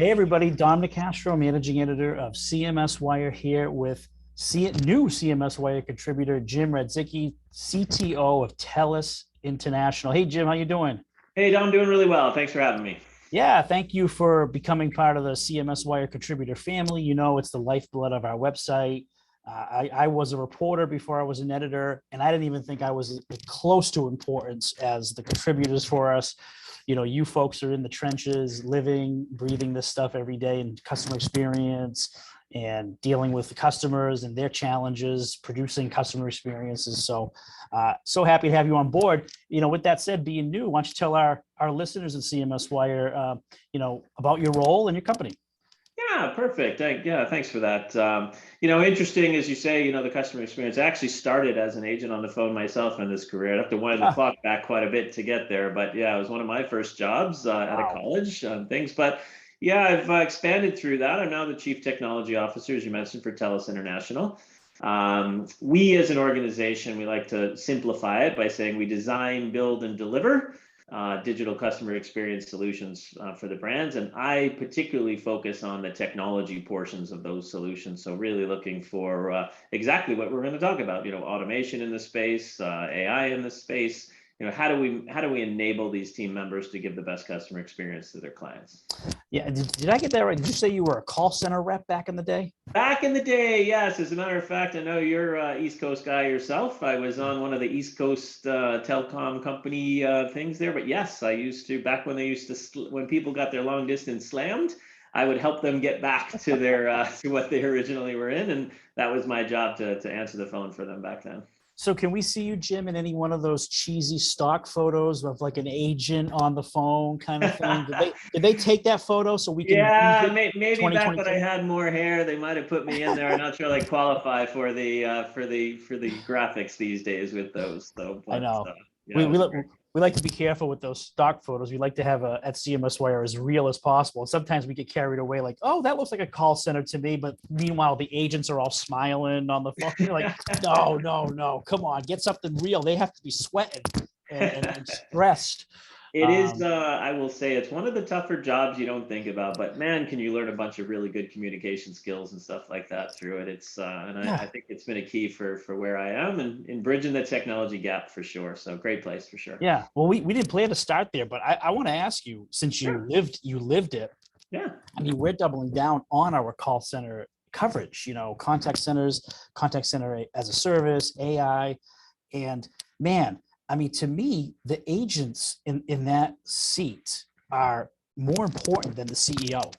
Hey everybody, Dom Nicastro, managing editor of CMSWire here with new CMSWire contributor Jim Radzicki, CTO of TELUS International. Hey Jim, how you doing? Hey, Dom, doing really well. Thanks for having me. Yeah, thank you for becoming part of the CMSWire contributor family. You know, it's the lifeblood of our website. I was a reporter before I was an editor, and I didn't even think I was close to importance as the contributors for us. You know, you folks are in the trenches, living, breathing this stuff every day, and customer experience and dealing with the customers and their challenges, producing customer experiences. So happy to have you on board. You know, with that said, being new, why don't you tell our listeners at CMS Wire, about your role and your company? Yeah, perfect. Yeah, thanks for that. Interesting as you say, the customer experience. I actually started as an agent on the phone myself in this career. I'd have to wind the Ah, clock back quite a bit to get there. But yeah, it was one of my first jobs out of wow. college things. But yeah, I've expanded through that. I'm now the Chief Technology Officer, as you mentioned, for TELUS International. We as an organization, we like to simplify it by saying we design, build, and deliver digital customer experience solutions for the brands. And I particularly focus on the technology portions of those solutions. So really looking for exactly what we're going to talk about, automation in the space, AI in the space. How do we enable these team members to give the best customer experience to their clients? Yeah, did I get that right? Did you say you were a call center rep back in the day? Back in the day, yes. As a matter of fact, I know you're East Coast guy yourself. I was on one of the East Coast telecom company things there. But yes, I used to, back when they used to, when people got their long distance slammed, I would help them get back to their to what they originally were in, and that was my job to answer the phone for them back then. So can we see you, Jim, in any one of those cheesy stock photos of like an agent on the phone kind of thing? Did they take that photo so we can use Yeah, it maybe back when I 2022? had more hair, they might have put me in there. I'm not sure I qualify for the graphics these days with those though. I But know. yeah, We, it we, was li- great. we like to be careful with those stock photos. We like to have at CMS Wire as real as possible. And sometimes we get carried away like, oh, that looks like a call center to me. But meanwhile, the agents are all smiling on the phone. You're like, no, no, no, come on, get something real. They have to be sweating and stressed. It is, Um, I will say, it's one of the tougher jobs you don't think about, but man, can you learn a bunch of really good communication skills and stuff like that through it. And I yeah, think it's been a key for where I am and in bridging the technology gap for sure. So great place for sure. yeah. Well, we didn't plan to start there, but I want to ask you, since Sure. you lived it, Yeah. I mean, we're doubling down on our call center coverage, contact centers, contact center as a service, AI. And man, I mean, to me, the agents in that seat are more important than the CEO.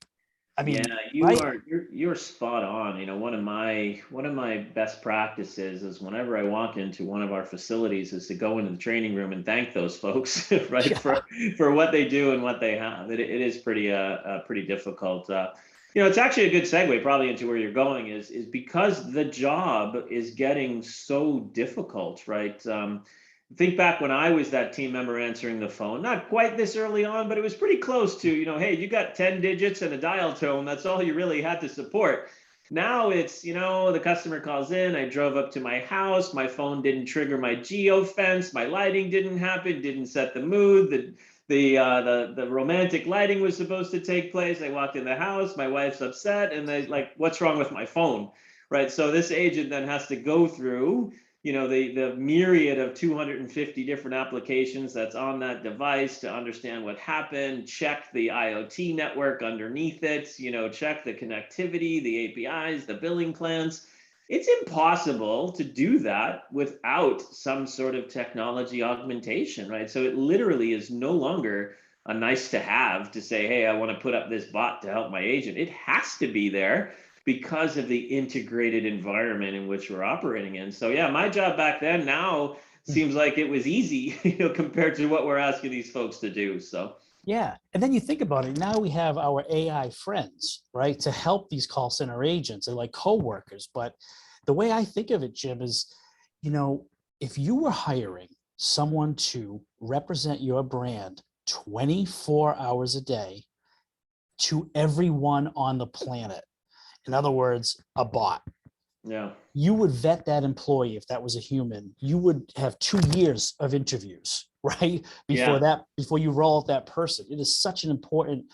I Yeah, mean, you right? are you're spot on. One of my best practices is whenever I walk into one of our facilities is to go into the training room and thank those folks, right, for Yeah. for what they do and what they have. It is pretty difficult. It's actually a good segue probably into where you're going is because the job is getting so difficult, right? Think back when I was that team member answering the phone, not quite this early on, but it was pretty close to, hey, you got 10 digits and a dial tone. That's all you really had to support. Now it's, the customer calls in. I drove up to my house. My phone didn't trigger my geo fence. My lighting didn't happen, didn't set the mood. The romantic lighting was supposed to take place. I walked in the house. My wife's upset. And they like, what's wrong with my phone? Right. So this agent then has to go through the myriad of 250 different applications that's on that device to understand what happened, check the IoT network underneath it, check the connectivity, the APIs, the billing plans. It's impossible to do that without some sort of technology augmentation, right? So it literally is no longer a nice to have to say, hey, I want to put up this bot to help my agent. It has to be there because of the integrated environment in which we're operating in. So yeah, my job back then now seems like it was easy, compared to what we're asking these folks to do. So Yeah. And then you think about it. Now we have our AI friends, right, to help these call center agents and like coworkers. But the way I think of it, Jim, is, you know, if you were hiring someone to represent your brand 24 hours a day to everyone on the planet, in other words, a bot, yeah, you would vet that employee. If that was a human, you would have 2 years of interviews, right, before yeah, you roll out that person. It is such an important,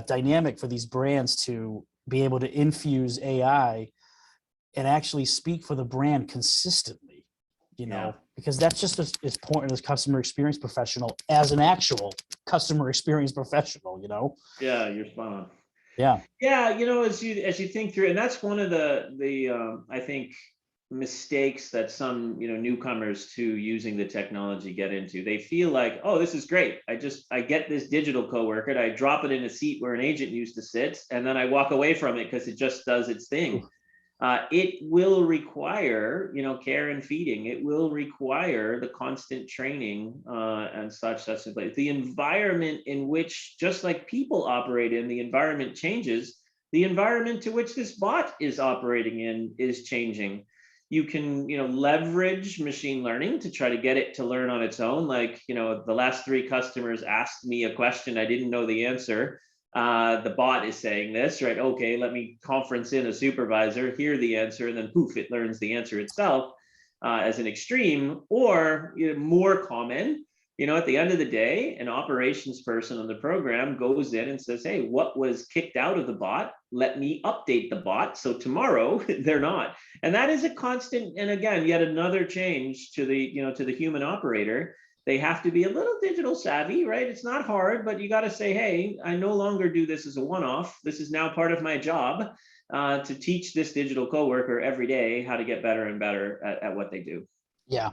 dynamic for these brands to be able to infuse AI and actually speak for the brand consistently, because that's just as important as customer experience professional as an actual customer experience professional, Yeah, you're spot on. Yeah. Yeah, as you think through, and that's one of the I think mistakes that some newcomers to using the technology get into. They feel like, oh, this is great. I get this digital coworker, I drop it in a seat where an agent used to sit, and then I walk away from it because it just does its thing. It will require, care and feeding. It will require the constant training and such. The environment in which, just like people operate in, the environment changes. The environment to which this bot is operating in is changing. You can, leverage machine learning to try to get it to learn on its own. Like, the last 3 customers asked me a question I didn't know the answer. The bot is saying this, right? Okay, let me conference in a supervisor, hear the answer, and then poof, it learns the answer itself as an extreme. Or more common, at the end of the day, an operations person on the program goes in and says, hey, what was kicked out of the bot? Let me update the bot. So tomorrow they're not. And that is a constant, and again, yet another change to the human operator. They have to be a little digital savvy, right? It's not hard, but you got to say, hey, I no longer do this as a one-off. This is now part of my job to teach this digital coworker every day how to get better and better at what they do. Yeah,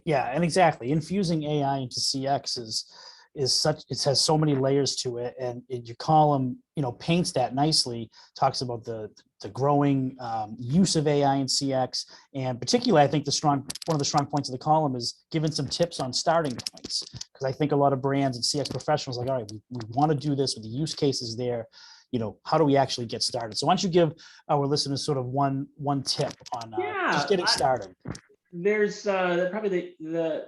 and exactly. Infusing AI into CX is such, it has so many layers to it, and your column, paints that nicely. Talks about the growing use of AI in CX, and particularly, I think one of the strong points of the column is giving some tips on starting points, because I think a lot of brands and CX professionals are like, all right, we want to do this with the use cases there. How do we actually get started? So why don't you give our listeners sort of one tip on just getting started? There's probably the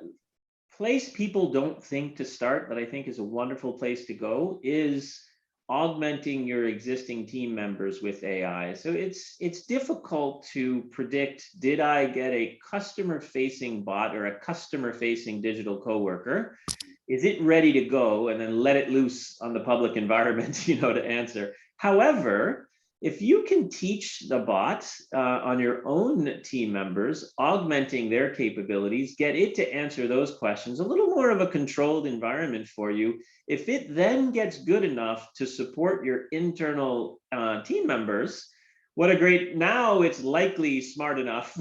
place people don't think to start, but I think is a wonderful place to go, is augmenting your existing team members with AI. So it's difficult to predict, did I get a customer facing bot or a customer facing digital coworker? Is it ready to go? And then let it loose on the public environment, to answer. However, if you can teach the bot on your own team members, augmenting their capabilities, get it to answer those questions, a little more of a controlled environment for you. If it then gets good enough to support your internal team members, now it's likely smart enough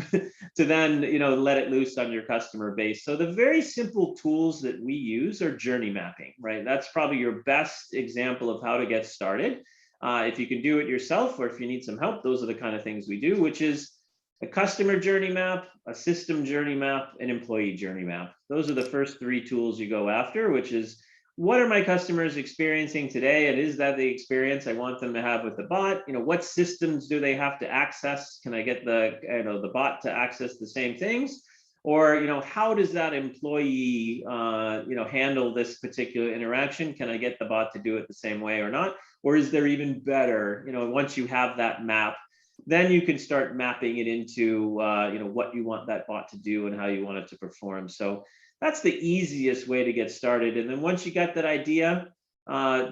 to then, let it loose on your customer base. So the very simple tools that we use are journey mapping, right? That's probably your best example of how to get started. If you can do it yourself, or if you need some help, those are the kind of things we do, which is a customer journey map, a system journey map, an employee journey map. Those are the first 3 tools you go after, which is, what are my customers experiencing today? And is that the experience I want them to have with the bot? What systems do they have to access? Can I get the bot to access the same things? Or, how does that employee, handle this particular interaction? Can I get the bot to do it the same way or not? Or is there even better, once you have that map, then you can start mapping it into, what you want that bot to do and how you want it to perform. So that's the easiest way to get started. And then once you got that idea,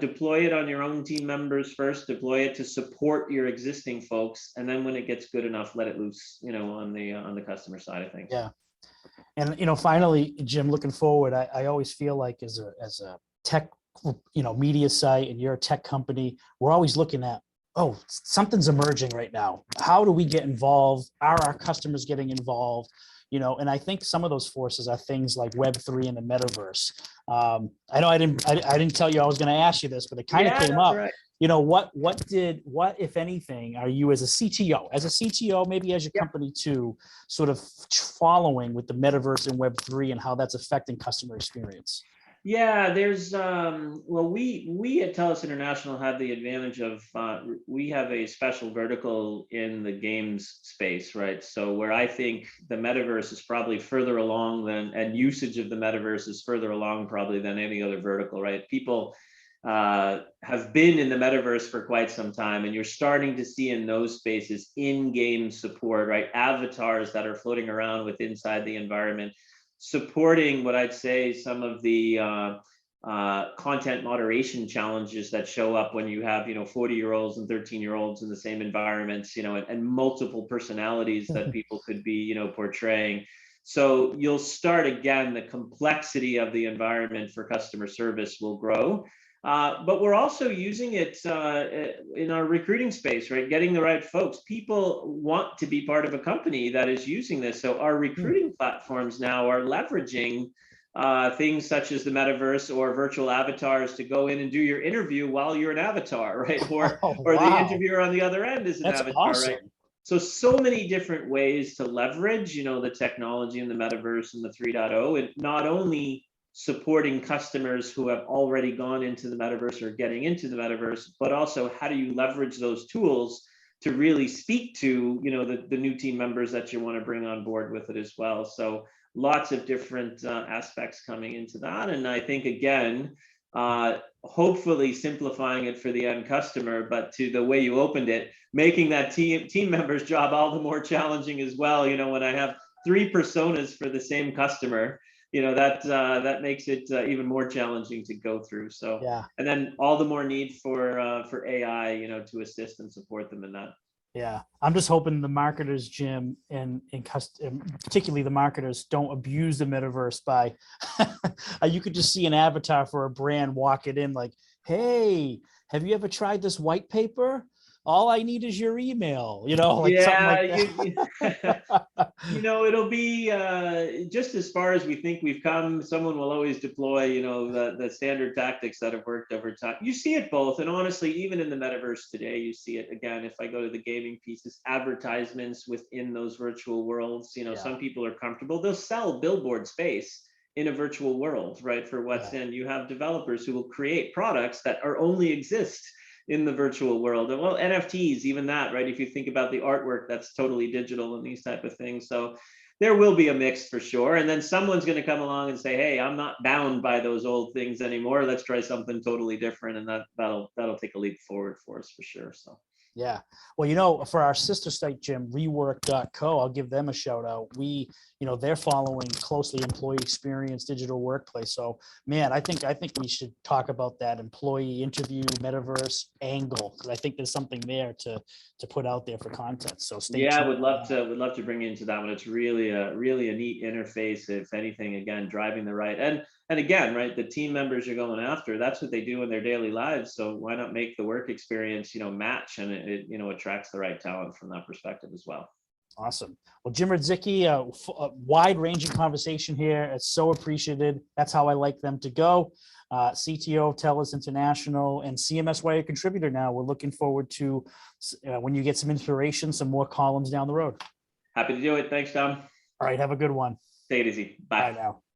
deploy it on your own team members first, deploy it to support your existing folks. And then when it gets good enough, let it loose, on the customer side of things. Yeah. And, finally, Jim, looking forward, I always feel like as a tech, media site, and you're a tech company, we're always looking at, oh, something's emerging right now. How do we get involved? Are our customers getting involved? And I think some of those forces are things like Web3 and the metaverse. I know I didn't tell you I was going to ask you this, but it kind of came up. Right. What, if anything, are you as a CTO, maybe as your company too, sort of following with the metaverse and Web3 and how that's affecting customer experience? Yeah, there's we at TELUS International have the advantage of we have a special vertical in the games space, right? So where I think the metaverse is probably further along and usage of the metaverse is further along probably than any other vertical, right? People have been in the metaverse for quite some time, and you're starting to see in those spaces in-game support, right? Avatars that are floating around inside the environment, supporting what I'd say some of the content moderation challenges that show up when you have 40-year-olds and 13-year-olds in the same environments, and multiple personalities that people could be portraying. So you'll start again, the complexity of the environment for customer service will grow. But we're also using it in our recruiting space, right? Getting the right folks. People want to be part of a company that is using this. So our recruiting platforms now are leveraging things such as the metaverse or virtual avatars to go in and do your interview while you're an avatar, right? Or the interviewer on the other end is an avatar, awesome. right? So many different ways to leverage, the technology in the metaverse and the 3.0, and not only supporting customers who have already gone into the metaverse or getting into the metaverse, but also how do you leverage those tools to really speak to, the new team members that you want to bring on board with it as well. So lots of different aspects coming into that. And I think, again, hopefully simplifying it for the end customer, but to the way you opened it, making that team member's job all the more challenging as well. When I have 3 personas for the same customer, that makes it even more challenging to go through. So, yeah. And then all the more need for AI, to assist and support them in that. Yeah, I'm just hoping the marketers, Jim, and particularly the marketers, don't abuse the metaverse by you could just see an avatar for a brand walk it in like, hey, have you ever tried this white paper? All I need is your email, like something like that. It'll be just as far as we think we've come. Someone will always deploy, the standard tactics that have worked over time. You see it both, and honestly, even in the metaverse today, you see it again. If I go to the gaming pieces, advertisements within those virtual worlds. Some people are comfortable; they'll sell billboard space in a virtual world, right? For what's in. You have developers who will create products that are only exist in the virtual world. And well, NFTs, even that, right? If you think about the artwork, that's totally digital and these type of things. So there will be a mix for sure. And then someone's going to come along and say, hey, I'm not bound by those old things anymore. Let's try something totally different. And that'll take a leap forward for us for sure. So. Yeah. Well, for our sister site, Jim, rework.co, I'll give them a shout out. They're following closely employee experience, digital workplace. So, man, I think we should talk about that employee interview metaverse angle, because I think there's something there to put out there for content. So stay tuned. Yeah, would love to bring you into that one. It's really a neat interface. If anything, again, driving the right and again, right, the team members you're going after, that's what they do in their daily lives. So why not make the work experience, match, and it attracts the right talent from that perspective as well. Awesome. Well, Jim Radzicki, a wide-ranging conversation here. It's so appreciated. That's how I like them to go. CTO of TELUS International and CMSWire contributor now. We're looking forward to when you get some inspiration, some more columns down the road. Happy to do it. Thanks, Tom. All right. Have a good one. Take it easy. Bye. Bye now.